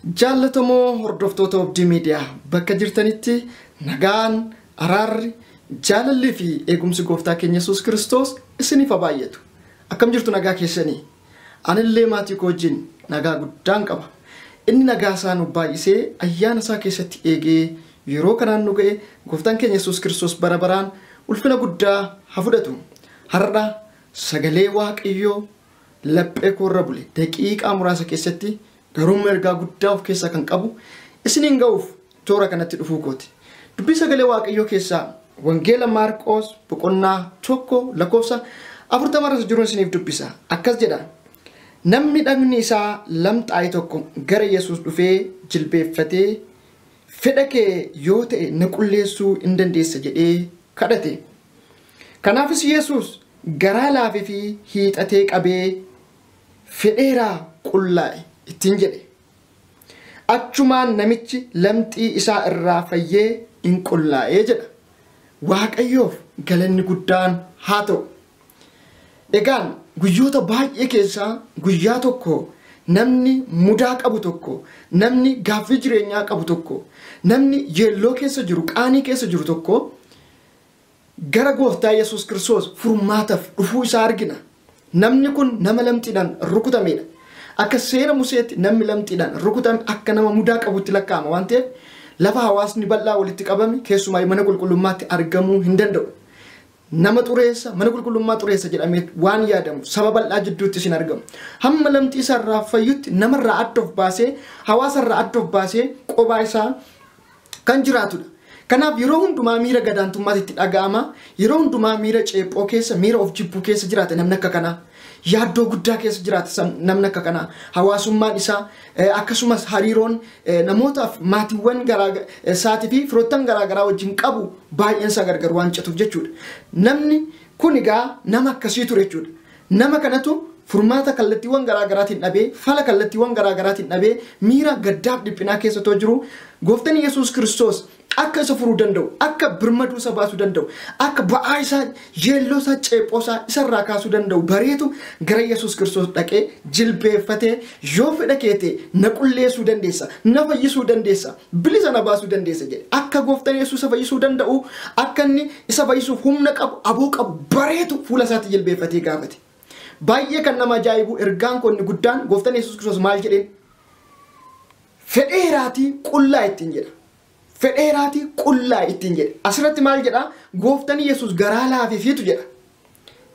Jaalatamoo hordoftoota Abdii Miidiyaa bakka jirtanitti nagaan araarri jaalalli fi eegumsi gooftaa keenya Yesuus Kiristoos isiniif haa baay'atu. Akkam jirtu nagaa keessanii? Anillee maatii koo wajjin nagaa guddaan qaba. Inni nagaa isaa nu baay'isee ayyaana isaa keessatti eegee yeroo kanaan nu ga'e gooftaan keenya Yesuus Kiristoos bara baraan ulfina guddaa haa fudhatu. Har'a sagalee Waaqayyoo laphee koorra bule daqiiqaa muraasa keessatti garuu ergaa guddaa of keessaa kan qabu isiniin ga'uuf toora kanatti dhufuu kooti. Dubbii sagalee Waaqayyoo keessaa Wangeela Maarqos boqonnaa 1 lakkoofsa 40 jiruun isiniif dubbisa. Akkas jedha. Namni dhagni isaa lamxaa'e tokko gara Yesuus dhufee jilbeeffatee fedha kee yoo ta'e na qulleessuu hin dandeessa jedhee kadhate. Kanaafis Yesuus garaa laafee fi hiixatee qabee fedheeraa qullaa'e ittiin jedhe. Achumaan namichi lamxii isaa irraa fayyee hin qullaa'ee jedha. Waaqayyoof galanni guddaan haa ta'u. Egaan guyyoota baay'ee keessaa guyyaa tokko namni mudaa qabu tokko, namni gaaffii jireenyaa qabu tokko, namni yeelloo keessa jiru, qaanii keessa jiru tokko gara gooftaa Yesuus Kiristoos furmaataaf dhufuu isaa argina. Namni kun nama lamxiidhaan rukutamedha. Akka seera Museetti namni lamxiidhaan rukutame akka nama mudaa qabutti lakkaa'ama waan ta'eef lafa hawaasni bal'aa walitti qabame keessumaa mana qulqullummaatti argamuu hin danda'u. Nama xureessa mana qulqullummaa xureessa jedhamee waan yaadamu saba bal'aa jidduutti isin argamu. Hamma lamxii isaarraa fayyutti namarraa adda of baasee hawaasarraa adda of baasee qophaa isaa kan jiraatudha. Kanaaf yeroo hundumaa miira gadaantummaatti itti dhaga'ama. Yeroo hundumaa miira ceephoo keessa, miira of jibbuu keessa jiraata namni akka kanaa. Yaaddoo guddaa keessa jiraata namni akka kanaa. Hawaasummaan isaa akkasumas hariiroon namootaaf maatiiwwan isaatii fi firoottan garaagaraa wajjin qabu baay'een isaa gargar waan cituuf jechuudha. Namni kun egaa nama akkasii ture jechuudha. Nama kanatu furmaata kallattiiwwan garaagaraatiin dhabee, fala kallattiiwwan garaagaraatiin dhabee miira gaddaaf dhiphinaa keessa too jiru gooftaan Yesuus Kiristoos akka isa furuu danda'u, akka birmaduu isa baasuu danda'u, akka ba'aa isaa, yeelloo isaa, ceephoo isaa isarraa kaasuu danda'u bareetu gara Yesuus Kiristoos dhaqee jilbeeffatee yoo fedha kee ta'e na qulleessuu dandeessa, na fayyisuu dandeessa, bilisa na baasuu dandeessa jedhe. Akka gooftaan Yesuus isa fayyisuu danda'u, akka inni isa fayyisuuf humna qabu, aboo qabu bareetu fuula isaatti jilbeeffatee gaafate. Baay'ee kan nama ajaa'ibu ergaan konni guddaan gooftaan Yesuus Kiristoos maal jedheen? Fedheeraatii qullaa ittiin jedha. Fedheeraatii qullaa ittiin jedhe. Asirratti maal jedha? Gooftaan Yesuus garaa laafeefiitu jedha.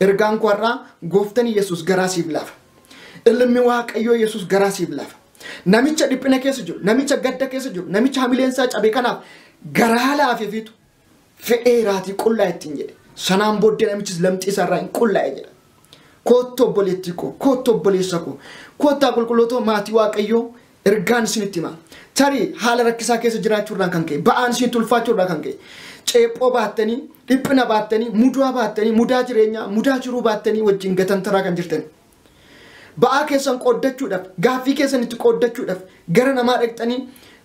Ergaan kwarraa gooftaan Yesuus garaa siif laafa. Ilmi Waaqayyoo Yesuus garaa siif laafa. Namicha dhiphina keessa jiru, namicha gadda keessa jiru, namicha hamileensaa cabe kanaaf garaa laafeefiitu fedheeraatii qullaa ittiin jedhe. Sanaan booddee namichis lamxii isaarraa hin qullaa'e jedha. Koottoo obboleettii koo, koottoo obboleessa koo, koottaa qulqullootoo maatii Waaqayyoo ergaan isinitti hima. Tarii haala rakkisaa keessa jiraachuudhaan kan ka'e, ba'aan isin tulfaachuudhaan kan ka'e, ceephoo baattanii, dhiphina baattanii, mudaa jireenyaa, mudaa jiruu baattanii wajjin gatantaraa kan jirtan. Ba'aa keessan qooddachuudhaaf, gaaffii keessan itti qooddachuudhaaf gara namaa dhaqxanii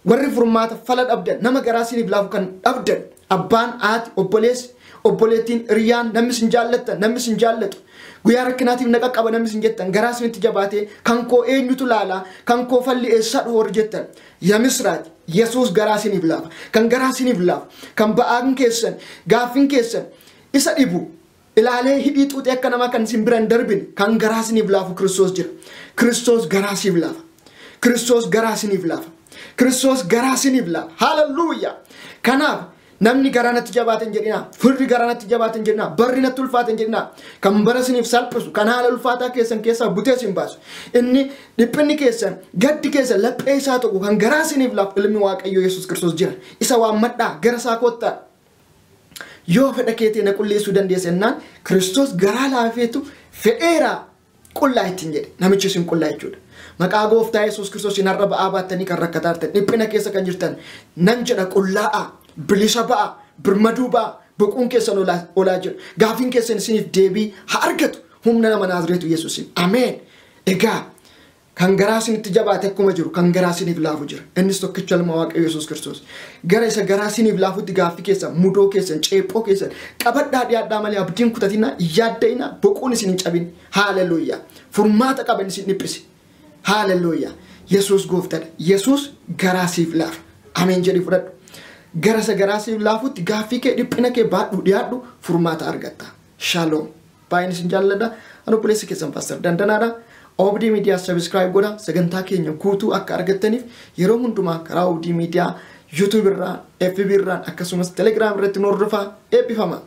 warri furmaata fala dhabdan, nama garaa isiniif laafu kan dhabdan, abbaan, haati, obboleessi, obboleettiin, hiriyaan, namni isin jaallattan, namni isin jaallatu. Guyyaa rakkinaatiif na qaqqaba namni isin jettan garaa isinitti jabaatee kan koo eenyutu laala kan koo falli eessaa dhufu warri jettan yaa misraach Yesuus garaa isiniif laafa kan garaa isiniif laafa kan ba'aan keessan gaaffiin keessan isa dhibu ilaalee hidhii xuuxee akka namaa kan isin biran darbin kan garaa isiniif laafu Kiristoos jira. Kiristoos garaa isiniif laafa. Kiristoos garaa isiniif laafa. Kiristoos garaa isiniif laafa. Haaleluyyaa. Kanaaf namni garaa natti jabaaten jedhina, firri garaa natti jabaaten jedhina, barri natti ulfaaten jedhina, kan bara isiniif salphisu, kan haala ulfaataa keessan keessaa butee isin baasu. Inni dhiphinni keessan, gaddi keessan laphee isaa tokko kan garaa isiniif laafu ilmi Waaqayyoo Yesuus Kiristoos jira. Isa waammadhaa gara isaa koottaa. Yoo fedha kee ta'e na qulleessuu dandeessa jennaan Kiristoos garaa laafeetu fedheeraa qullaa ittiin jedhe. Namichi isin qullaa jechuudha. Maqaa gooftaa Yesuus Kiristoos hin har'a ba'aa baattanii kan rakkataa jirtan, dhiphina keessa kan jirtan nan jedha qullaa'aa. Bilisa ba'a, birmaduu ba'a, boquun keessan olaa jiru. Gaaffiin keessan isiniif deebii haa argatu. Humna nama Naazreetu Yesuusin. Ameen. Egaa kan garaa isinitti jabaate akkuma jiru kan garaa isiniif laafu jira. Innis tokkicha ilma Waaqayyoo Yesuus Kiristoos. Gara isa garaa isiniif laafutti gaaffii keessan, mudoo keessan, ceephoo keessan qabadhaa dhiyaadhaa malee abdiin kutatinaa, yaadda'inaa, boquun isin hin cabin. Haaleluyyaa. Furmaata qaban isin dhiphise. Haaleluyyaa. Yesuus gooftadha. Yesuus garaa siif laafa. Ameen jedhi fudhadhu. Garasa garaa siif laafutti gaaffii kee dhiphina kee baadhu dhiyaadhu furmaata argatta. Shalom. Baay'een isin jaalladha. Ani obboleessa keessan Pastor Dandanaadha. OBD Media subscribe godha. Sagantaa keenya guutuu akka argattaniif yeroo hundumaa karaa OBD Media YouTube irraan, FB irraan akkasumas Telegram irratti nu hordofaa eebbifama.